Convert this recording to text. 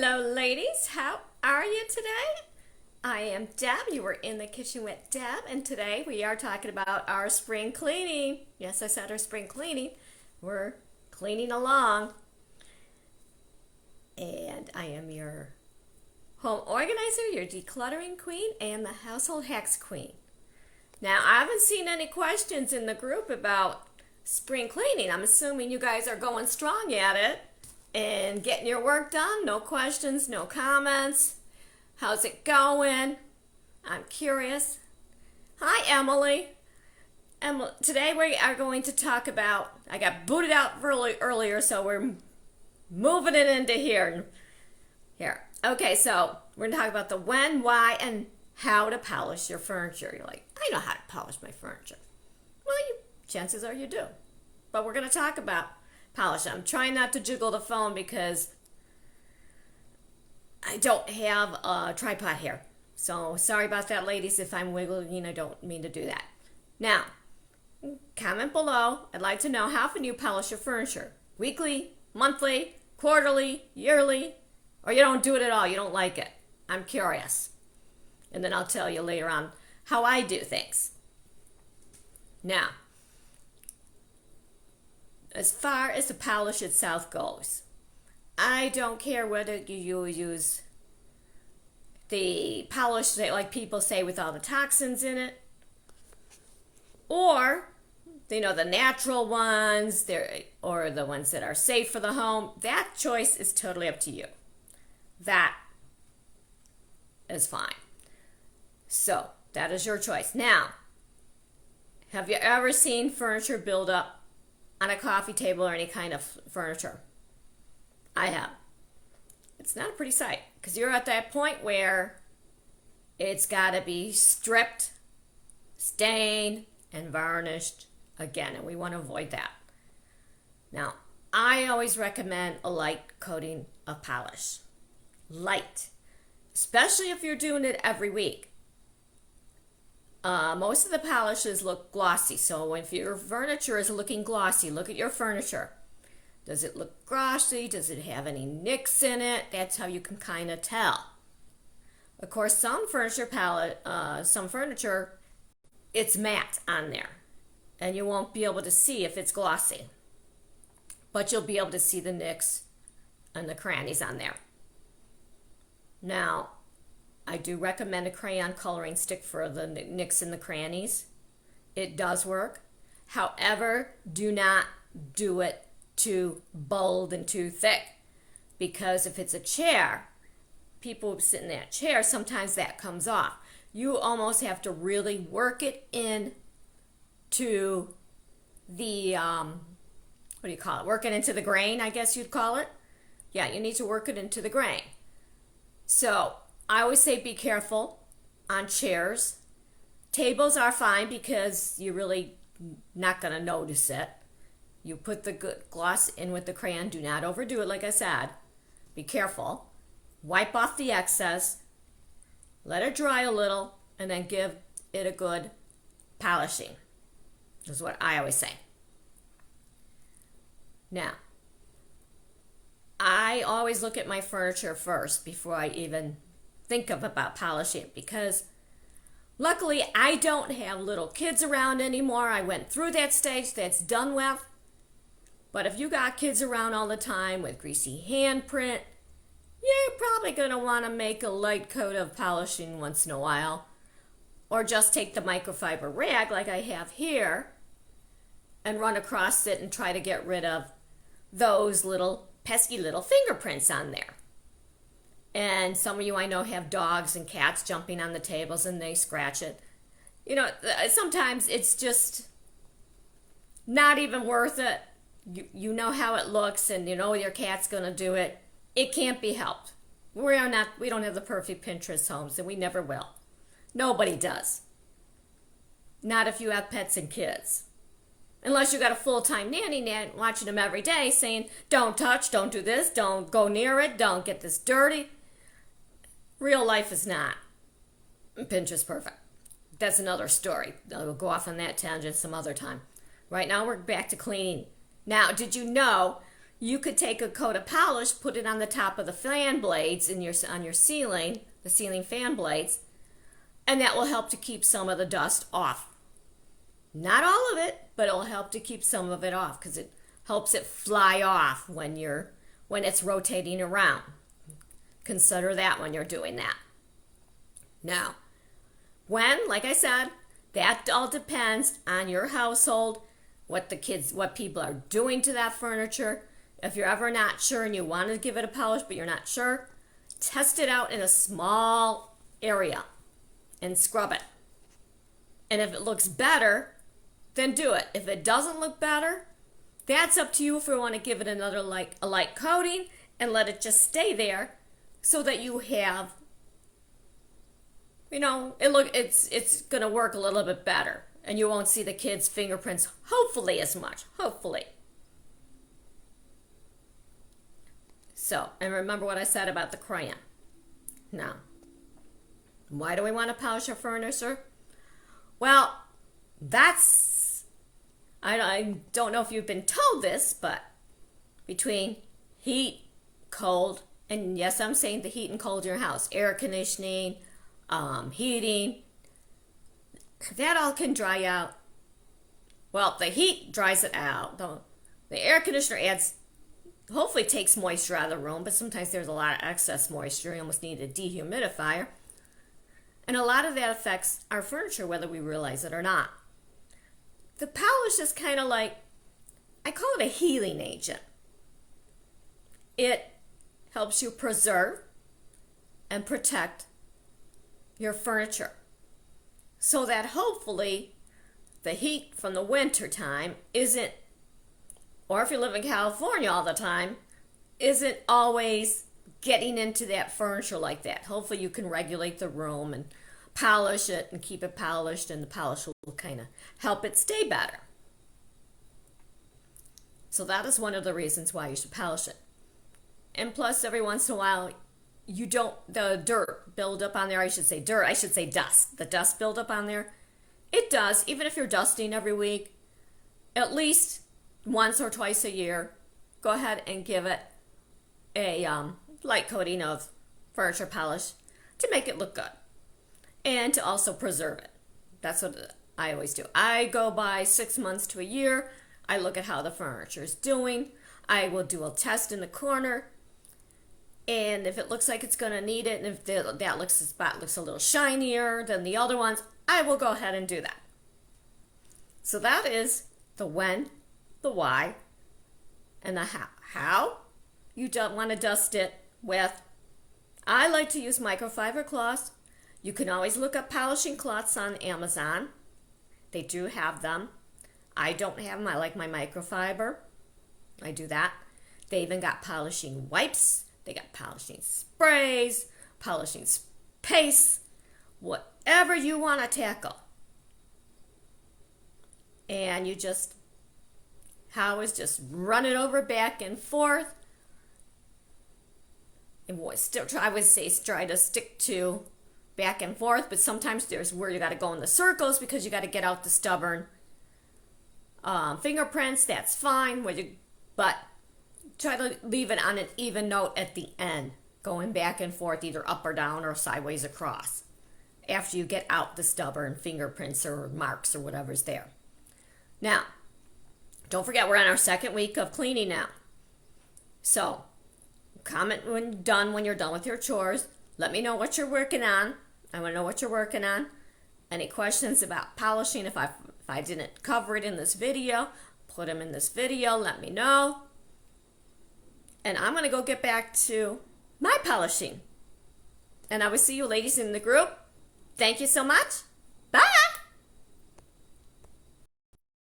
Hello, ladies. How are you today? I am Deb. You are in the kitchen with Deb, and today we are talking about our spring cleaning. Yes, I said our spring cleaning. We're cleaning along, and I am your home organizer, your decluttering queen, and the household hacks queen. Now, I haven't seen any questions in the group about spring cleaning. I'm assuming you guys are going strong at it and getting your work done. No questions, no comments. How's it going? I'm curious. Hi, Emily. Today we are going to talk about, I got booted out earlier, so we're moving it into here. Okay, so we're going to talk about the when, why, and how to polish your furniture. You're like, I know how to polish my furniture. Well, chances are you do. But we're going to talk about polish. I'm trying not to jiggle the phone because I don't have a tripod here. So sorry about that, ladies, if I'm wiggling. I don't mean to do that. Now, comment below. I'd like to know, how often you polish your furniture? Weekly, monthly, quarterly, yearly, or you don't do it at all? You don't like it? I'm curious. And then I'll tell you later on how I do things. Now, as far as the polish itself goes, I don't care whether you use the polish that, like people say, with all the toxins in it, or the natural ones, or the ones that are safe for the home. That choice is totally up to you. That is fine. So that is your choice. Now, have you ever seen furniture build up on a coffee table or any kind of furniture? I have. It's not a pretty sight, because you're at that point where it's got to be stripped, stained, and varnished again, and we want to avoid that. Now, I always recommend a light coating of polish. Light. Especially if you're doing it every week. Most of the polishes look glossy, so if your furniture is looking glossy, look at your furniture. Does it look glossy? Does it have any nicks in it? That's how you can kind of tell. Of course, some furniture, it's matte on there, and you won't be able to see if it's glossy, but you'll be able to see the nicks and the crannies on there. Now, I do recommend a crayon coloring stick for the nicks and the crannies. It does work. However, do not do it too bold and too thick, because if it's a chair, people sit in that chair, sometimes that comes off. You almost have to really work it in to the, work it into the grain, I guess you'd call it. Yeah, you need to work it into the grain. So I always say be careful on chairs. Tables are fine because you're really not going to notice it. You put the good gloss in with the crayon. Do not overdo it, like I said. Be careful. Wipe off the excess. Let it dry a little, and then give it a good polishing. That's what I always say. Now, I always look at my furniture first before I even think about polishing it, because luckily I don't have little kids around anymore. I went through that stage. That's done with. But if you got kids around all the time with greasy handprint, you're probably going to want to make a light coat of polishing once in a while, or just take the microfiber rag like I have here and run across it and try to get rid of those little pesky little fingerprints on there. And some of you I know have dogs and cats jumping on the tables and they scratch it. Sometimes it's just not even worth it. You know how it looks, and you know your cat's going to do it. It can't be helped. We don't have the perfect Pinterest homes, and we never will. Nobody does. Not if you have pets and kids. Unless you got a full-time nanny watching them every day saying, don't touch, don't do this, don't go near it, don't get this dirty. Real life is not Pinterest perfect. That's another story. We'll go off on that tangent some other time. Right now we're back to cleaning. Now, did you know you could take a coat of polish, put it on the top of the fan blades on your ceiling, the ceiling fan blades, and that will help to keep some of the dust off. Not all of it, but it'll help to keep some of it off because it helps it fly off when it's rotating around. Consider that when you're doing that. Now, like I said, that all depends on your household, what people are doing to that furniture. If you're ever not sure and you want to give it a polish but you're not sure, test it out in a small area and scrub it. And if it looks better, then do it. If it doesn't look better, that's up to you if you want to give it another a light coating and let it just stay there so that you have, it's going to work a little bit better and you won't see the kids' fingerprints hopefully as much. Hopefully. So, and remember what I said about the crayon. Now, why do we want to polish our furniture? Well, I don't know if you've been told this, but between heat, cold, and yes, I'm saying the heat and cold in your house, air conditioning, heating, that all can dry out. Well, the heat dries it out. The air conditioner hopefully takes moisture out of the room, but sometimes there's a lot of excess moisture. You almost need a dehumidifier. And a lot of that affects our furniture, whether we realize it or not. The polish is kind of like, I call it a healing agent. It helps you preserve and protect your furniture so that hopefully the heat from the winter time isn't, or if you live in California all the time, isn't always getting into that furniture like that. Hopefully you can regulate the room and polish it and keep it polished, and the polish will kind of help it stay better. So that is one of the reasons why you should polish it. And plus, every once in a while, the dirt build up on there. I should say dust. The dust build up on there. It does, even if you're dusting every week, at least once or twice a year, go ahead and give it a light coating of furniture polish to make it look good and to also preserve it. That's what I always do. I go by 6 months to a year. I look at how the furniture is doing. I will do a test in the corner, and if it looks like it's going to need it, and if the spot looks a little shinier than the other ones, I will go ahead and do that. So that is the when, the why, and the how. How? You don't want to dust it with, I like to use microfiber cloths. You can always look up polishing cloths on Amazon. They do have them. I don't have them. I like my microfiber. I do that. They even got polishing wipes. They got polishing sprays, polishing paste, whatever you want to tackle. And you just run it over back and forth. And I would say try to stick to back and forth, but sometimes there's where you got to go in the circles because you got to get out the stubborn fingerprints. That's fine, but try to leave it on an even note at the end, going back and forth either up or down or sideways across after you get out the stubborn fingerprints or marks or whatever's there. Now, don't forget we're on our second week of cleaning now. So, comment when you're done with your chores. Let me know what you're working on. I want to know what you're working on. Any questions about polishing, if I didn't cover it in this video, put them in this video. Let me know. And I'm going to go get back to my polishing. And I will see you ladies in the group. Thank you so much.